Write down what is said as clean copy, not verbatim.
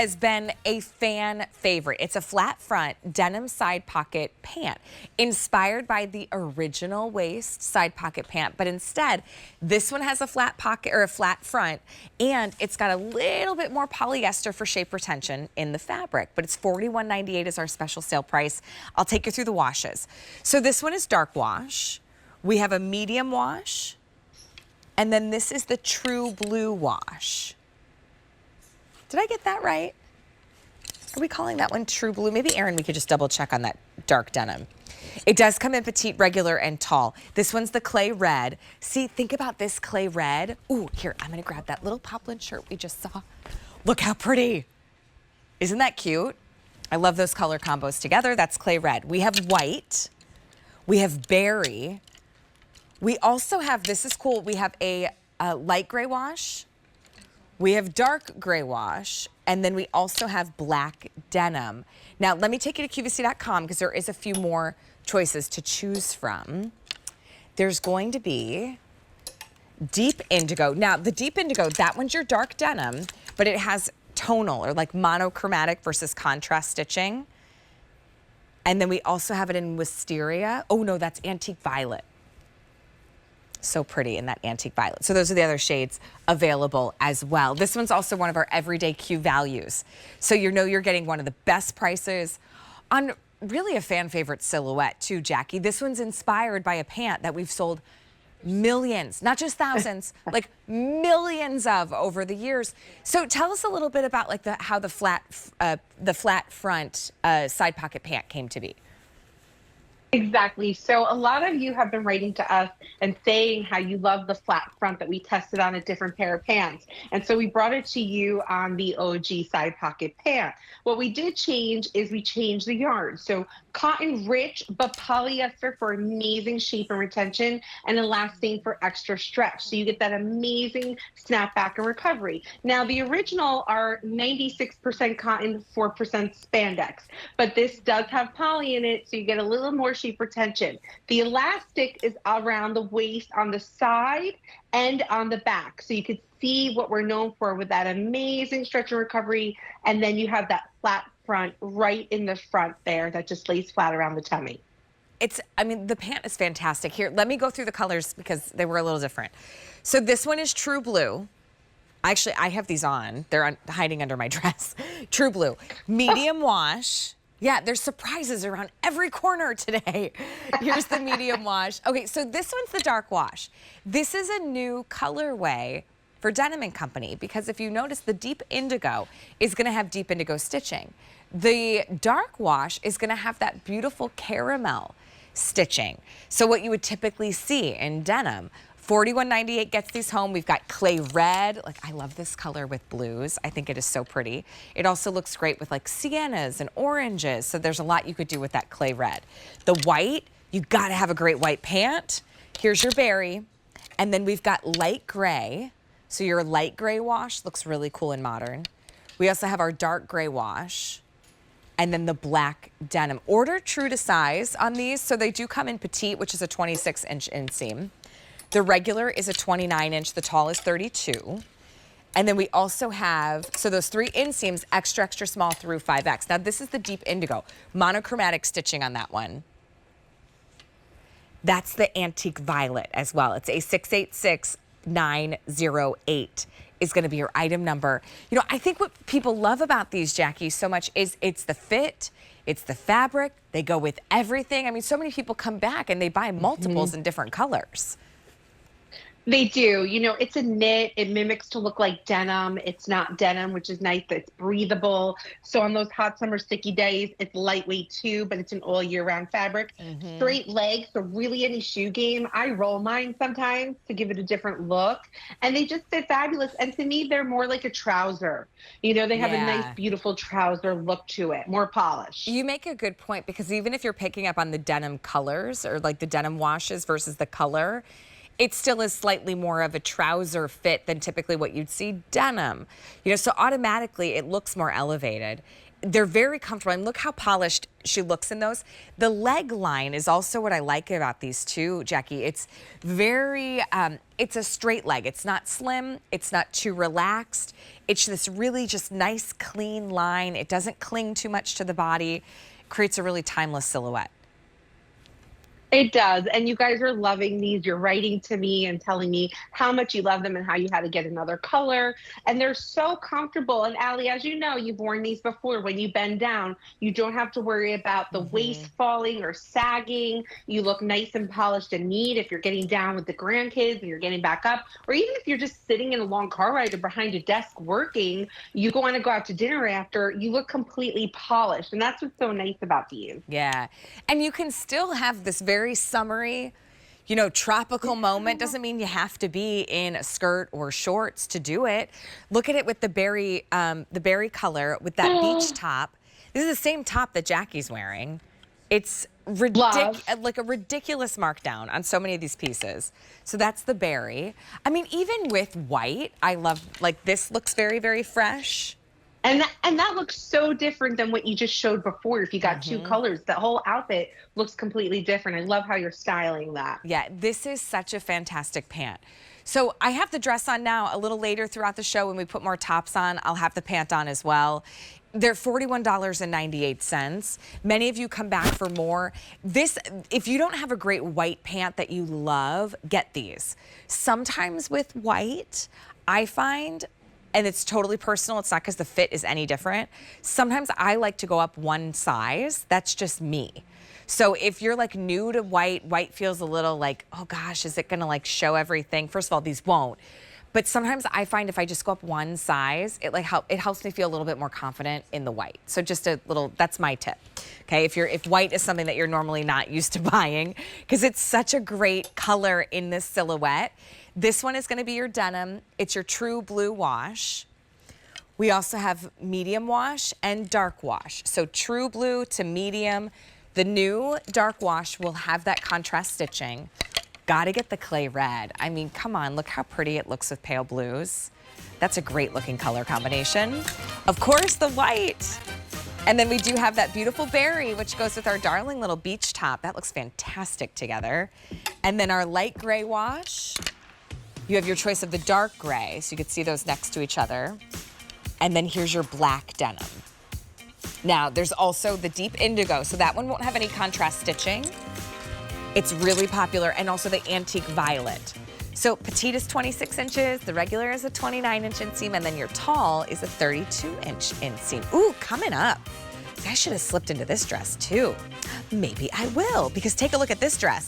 Has been a fan favorite. It's a flat front denim side pocket pant inspired by the original waist side pocket pant, but instead this one has a flat pocket or a flat front, and it's got a little bit more polyester for shape retention in the fabric, but it's $41.98 is our special sale price. I'll take you through the washes. So this one is dark wash. We have a medium wash, and then this is the true blue wash. Did I get that right? Are we calling that one true blue? Maybe, Erin, we could just double check on that dark denim. It does come in petite, regular, and tall. This one's the clay red. See, think about this clay red. Ooh, here, I'm gonna grab that little poplin shirt we just saw. Look how pretty. Isn't that cute? I love those color combos together. That's clay red. We have white. We have berry. We also have, this is cool, we have a light gray wash. We have dark gray wash, and then we also have black denim. Now, let me take you to QVC.com because there is a few more choices to choose from. There's going to be deep indigo. Now, the deep indigo, that one's your dark denim, but it has tonal or like monochromatic versus contrast stitching. And then we also have it in wisteria. Oh no, that's antique violet. So pretty in that antique violet. So those are the other shades available as well. This one's also one of our everyday Q values. So you know you're getting one of the best prices on really a fan favorite silhouette too, Jackie. This one's inspired by a pant that we've sold millions, not just thousands, like millions of over the years. So tell us a little bit about like how the flat front side pocket pant came to be. Exactly. So a lot of you have been writing to us and saying how you love the flat front that we tested on a different pair of pants. And so we brought it to you on the OG side pocket pant. What we did change is we changed the yarn. So cotton rich, but polyester for amazing shape and retention, and elastane for extra stretch. So you get that amazing snapback and recovery. Now the original are 96% cotton, 4% spandex, but this does have poly in it, so you get a little more shape retention. The elastic is around the waist on the side and on the back. So you could see what we're known for with that amazing stretch and recovery. And then you have that flat front right in the front there that just lays flat around the tummy. I mean, the pant is fantastic. Here, let me go through the colors because they were a little different. So this one is true blue. Actually, I have these on. They're hiding under my dress. True blue. Medium wash. Yeah, there's surprises around every corner today. Here's the medium wash. Okay, so this one's the dark wash. This is a new colorway for Denim & Company because if you notice, the deep indigo is gonna have deep indigo stitching. The dark wash is gonna have that beautiful caramel stitching. So what you would typically see in denim. $41.98 gets these home. We've got clay red. Like, I love this color with blues. I think it is so pretty. It also looks great with like siennas and oranges. So there's a lot you could do with that clay red. The white, you gotta have a great white pant. Here's your berry. And then we've got light gray. So your light gray wash looks really cool and modern. We also have our dark gray wash. And then the black denim. Order true to size on these. So they do come in petite, which is a 26-inch inseam. The regular is a 29-inch, the tall is 32. And then we also have, so those 3 inseams, extra, extra small through 5X. Now this is the deep indigo, monochromatic stitching on that one. That's the antique violet as well. It's a 686908 is gonna be your item number. You know, I think what people love about these, Jackie, so much is it's the fit, it's the fabric, they go with everything. I mean, so many people come back and they buy multiples in different colors. They do. You know, it's a knit. It mimics to look like denim. It's not denim, which is nice. It's breathable. So on those hot summer sticky days, it's lightweight too, but it's an all year round fabric. Straight legs, so really any shoe game. I roll mine sometimes to give it a different look. And they just fit fabulous. And to me, they're more like a trouser. You know, they have a nice, beautiful trouser look to it, more polished. You make a good point because even if you're picking up on the denim colors or like the denim washes versus the color, it still is slightly more of a trouser fit than typically what you'd see denim. You know, so automatically it looks more elevated. They're very comfortable, and look how polished she looks in those. The leg line is also what I like about these too, Jackie. It's very, it's a straight leg. It's not slim, it's not too relaxed. It's this really just nice, clean line. It doesn't cling too much to the body. Creates a really timeless silhouette. It does. And you guys are loving these. You're writing to me and telling me how much you love them and how you had to get another color. And they're so comfortable. And Allie, as you know, you've worn these before. When you bend down, you don't have to worry about the waist falling or sagging. You look nice and polished and neat if you're getting down with the grandkids and you're getting back up. Or even if you're just sitting in a long car ride or behind a desk working, you want to go out to dinner after, you look completely polished. And that's what's so nice about these. Yeah. And you can still have this very summery, you know, tropical moment. Doesn't mean you have to be in a skirt or shorts to do it. Look at it with the berry color with that beach top. This is the same top that Jackie's wearing. It's like a ridiculous markdown on so many of these pieces. So that's the berry. I mean, even with white, I love, like, this looks very, very fresh. And that looks so different than what you just showed before. If you got two colors, the whole outfit looks completely different. I love how you're styling that. Yeah, this is such a fantastic pant. So I have the dress on now. A little later throughout the show when we put more tops on, I'll have the pant on as well. They're $41.98. Many of you come back for more. This, if you don't have a great white pant that you love, get these. Sometimes with white, I find, and it's totally personal, it's not because the fit is any different. Sometimes I like to go up one size. That's just me. So if you're like new to white, white feels a little like, oh gosh, is it gonna like show everything? First of all, these won't. But sometimes I find if I just go up one size, it helps me feel a little bit more confident in the white. So just a little, that's my tip. Okay, if white is something that you're normally not used to buying, because it's such a great color in this silhouette. This one is going to be your denim. It's your true blue wash. We also have medium wash and dark wash. So true blue to medium. The new dark wash will have that contrast stitching. Got to get the clay red. I mean, come on, look how pretty it looks with pale blues. That's a great looking color combination. Of course, the white. And then we do have that beautiful berry, which goes with our darling little beach top. That looks fantastic together. And then our light gray wash. You have your choice of the dark gray, so you could see those next to each other. And then here's your black denim. Now, there's also the deep indigo, so that one won't have any contrast stitching. It's really popular, and also the antique violet. So petite is 26 inches, the regular is a 29-inch inseam, and then your tall is a 32-inch inseam. Ooh, coming up. See, I should have slipped into this dress too. Maybe I will, because take a look at this dress.